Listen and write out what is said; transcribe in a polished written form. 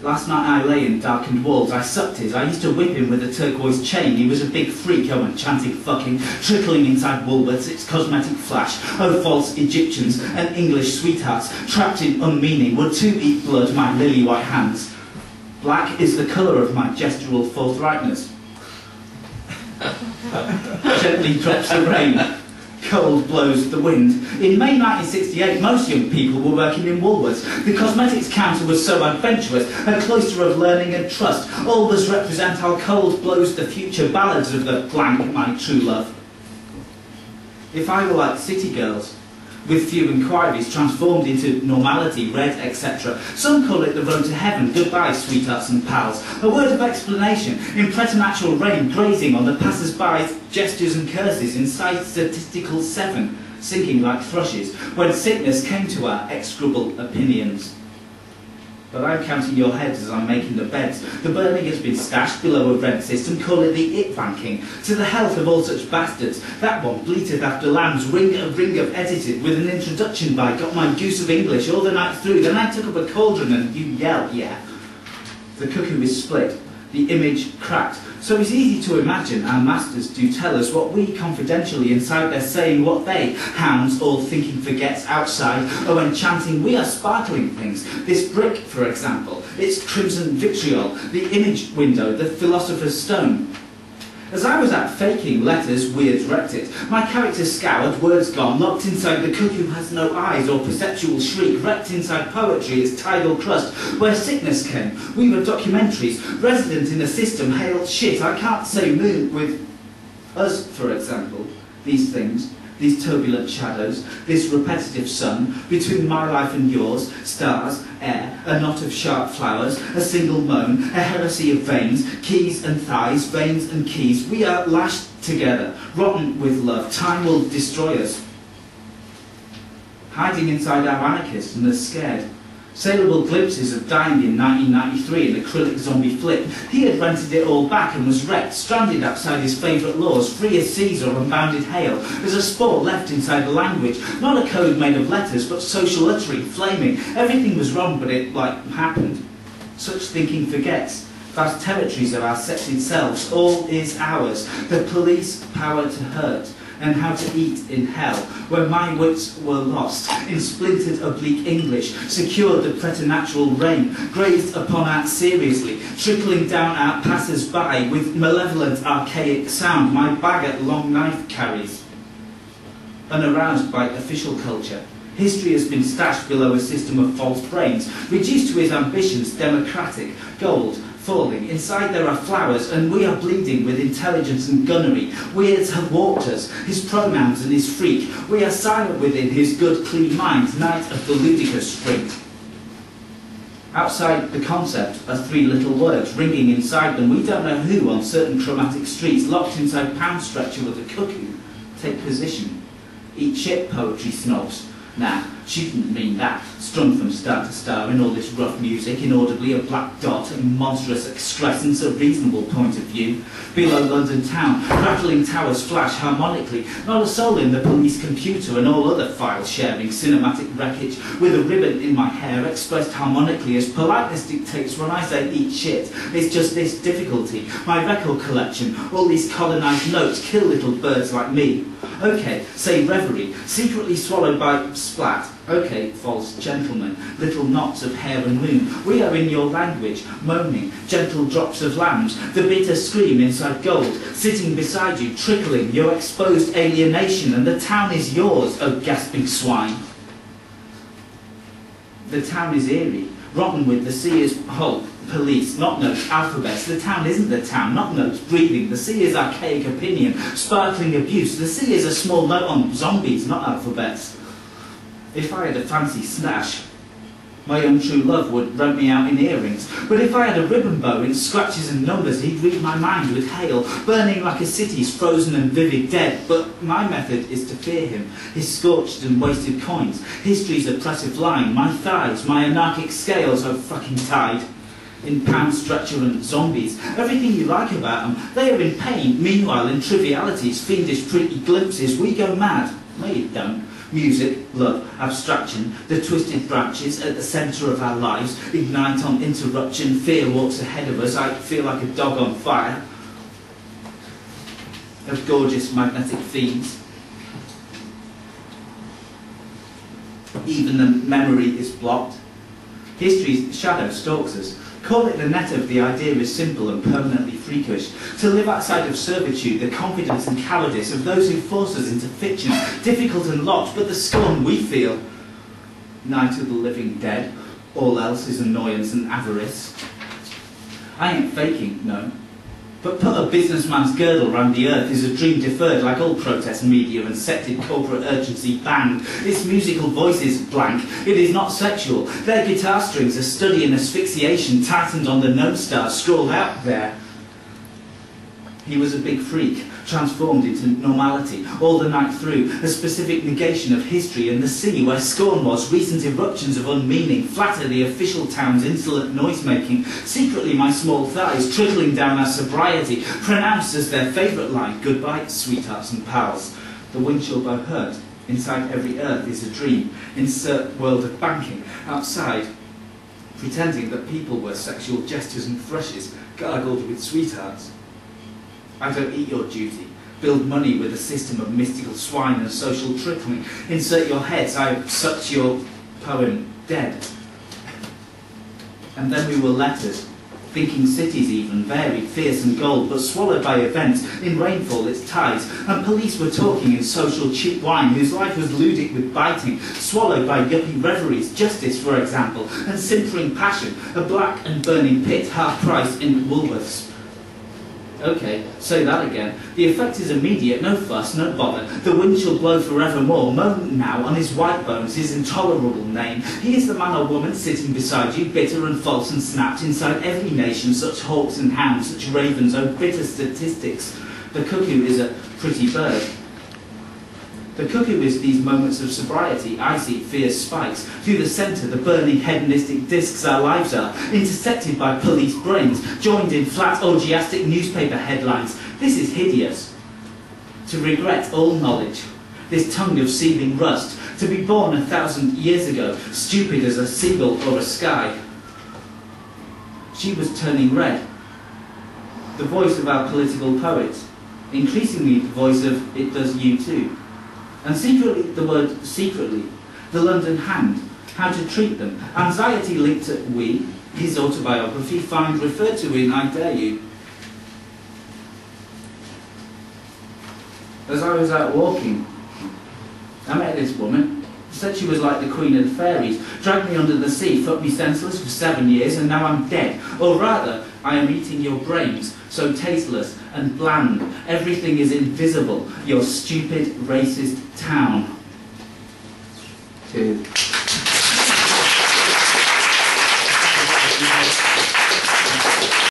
Last night I lay in darkened walls, I sucked his, I used to whip him with a turquoise chain, he was a big freak, I went chanting fucking, trickling inside Woolworths, its cosmetic flash, oh false Egyptians and English sweethearts, trapped in unmeaning, would too eat blood, my lily-white hands. Black is the colour of my gestural forthrightness. Gently drops the rain. Cold blows the wind. In May 1968, most young people were working in Woolworths. The cosmetics counter was so adventurous, a cloister of learning and trust. Always represent how cold blows the future, ballads of the blank, my true love. If I were like city girls, with few inquiries transformed into normality, read, etc. Some call it the road to heaven, goodbye sweethearts and pals. A word of explanation, in preternatural rain, grazing on the passers-by's gestures and curses inside statistical 7, sinking like thrushes, when sickness came to our execrable opinions. But I'm counting your heads as I'm making the beds. The burning has been stashed below a rent system, call it the it-banking. To the health of all such bastards, that one bleated after lambs, ring of edited, with an introduction by got my goose of English all the night through, then I took up a cauldron and you yell, yeah. The cuckoo is split, the image cracked. So it's easy to imagine our masters do tell us what we confidentially inside they're saying, what they, hounds all thinking forgets outside, or when chanting we are sparkling things. This brick, for example, its crimson vitriol, the image window, the philosopher's stone. As I was at faking letters, weird wrecked it. My character scoured, words gone, locked inside the cuckoo has no eyes or perceptual shriek, wrecked inside poetry, its tidal crust, where sickness came. We were documentaries, resident in a system, hailed shit. I can't say moon with us, for example, these things. These turbulent shadows, this repetitive sun, between my life and yours, stars, air, a knot of sharp flowers, a single moan, a heresy of veins, keys and thighs, veins and keys. We are lashed together, rotten with love. Time will destroy us. Hiding inside our anarchists and are scared. Saleable glimpses of dying in 1993 in acrylic zombie flip. He had rented it all back and was wrecked, stranded outside his favourite laws, free as seas or unbounded hail, as a sport left inside the language. Not a code made of letters, but social uttering, flaming. Everything was wrong, but it, happened. Such thinking forgets. Vast territories of our sexed selves, all is ours. The police power to hurt. And how to eat in hell, where my wits were lost, in splintered oblique English, secured the preternatural rain, grazed upon our seriously, trickling down our passers-by, with malevolent archaic sound, my baguette long knife carries. Unaroused by official culture, history has been stashed below a system of false brains, reduced to his ambitions, democratic, gold, falling. Inside there are flowers, and we are bleeding with intelligence and gunnery. Weirds have warped us, his pronouns and his freak. We are silent within his good, clean mind, night of the ludicrous freak. Outside the concept are 3 little words, ringing inside them. We don't know who on certain chromatic streets, locked inside pound stretcher with a cuckoo. Take position. Eat shit, poetry snobs. Nah, she didn't mean that. Strung from start to star in all this rough music, inaudibly a black dot, a monstrous excrescence, a reasonable point of view. Below London town, rattling towers flash harmonically, not a soul in the police computer and all other file-sharing cinematic wreckage, with a ribbon in my hair expressed harmonically as politeness dictates when I say eat shit. It's just this difficulty. My record collection, all these colonised notes kill little birds like me. Okay, say reverie, secretly swallowed by splat. Okay, false gentlemen, little knots of hair and moon. We are in your language, moaning, gentle drops of lambs, the bitter scream inside gold, sitting beside you, trickling your exposed alienation, and the town is yours, oh gasping swine. The town is eerie, rotten with the seer's hope, police, not notes, alphabets. The town isn't the town, not notes, breathing. The sea is archaic opinion, sparkling abuse. The sea is a small note on zombies, not alphabets. If I had a fancy stash, my untrue love would rent me out in earrings. But if I had a ribbon bow in scratches and numbers, he'd read my mind with hail, burning like a city's frozen and vivid dead. But my method is to fear him, his scorched and wasted coins, history's oppressive line, my thighs, my anarchic scales are fucking tied. In pound stretcher and zombies, everything you like about them, they are in pain. Meanwhile, in trivialities, fiendish pretty glimpses, we go mad. No you don't. Music, love, abstraction, the twisted branches at the centre of our lives, ignite on interruption, fear walks ahead of us, I feel like a dog on fire, of gorgeous magnetic fiends. Even the memory is blocked. History's shadow stalks us. Call it the net of the idea is simple and permanently freakish. To live outside of servitude, the confidence and cowardice of those who force us into fiction, difficult and locked, but the scorn we feel. Night of the living dead, all else is annoyance and avarice. I ain't faking, no. But put a businessman's girdle round the earth is a dream deferred, like all protest media and sected corporate urgency banned. Its musical voice is blank. It is not sexual. Their guitar strings are study in asphyxiation, tightened on the note stars scrawled out there. He was a big freak, transformed into normality, all the night through, a specific negation of history and the sea where scorn was, recent eruptions of unmeaning, flatter the official town's insolent noise-making, secretly my small thighs trickling down our sobriety, pronounced as their favourite line, goodbye, sweethearts and pals. The windshield bow hurt, inside every earth is a dream, insert world of banking, outside, pretending that people were sexual jesters and thrushes, gargled with sweethearts. I don't eat your duty. Build money with a system of mystical swine and social trickling. Insert your heads, I sucked your poem dead. And then we were lettered, thinking cities even, varied, fierce and gold, but swallowed by events, in rainfall its tides, and police were talking in social cheap wine, whose life was ludic with biting, swallowed by yuppie reveries, justice, for example, and simpering passion, a black and burning pit, half price in Woolworths. Okay, say that again. The effect is immediate, no fuss, no bother. The wind shall blow forevermore. Moan now on his white bones, his intolerable name. He is the man or woman sitting beside you, bitter and false and snapped. Inside every nation, such hawks and hounds, such ravens, oh bitter statistics. The cuckoo is a pretty bird. The cuckoo is these moments of sobriety, icy, fierce spikes. Through the centre, the burning hedonistic discs our lives are, intersected by police brains, joined in flat, orgiastic newspaper headlines. This is hideous. To regret all knowledge, this tongue of seething rust, to be born 1,000 years ago, stupid as a seagull or a sky. She was turning red. The voice of our political poets, increasingly the voice of it does you too. And secretly, the word secretly, the London Hand, how to treat them, anxiety linked to we, his autobiography, find referred to in I Dare You. As I was out walking, I met this woman, said she was like the queen of the fairies, dragged me under the sea, fucked me senseless for 7 years, and now I'm dead. Or rather, I am eating your brains, so tasteless and bland. Everything is invisible, your stupid, racist town. Cheers.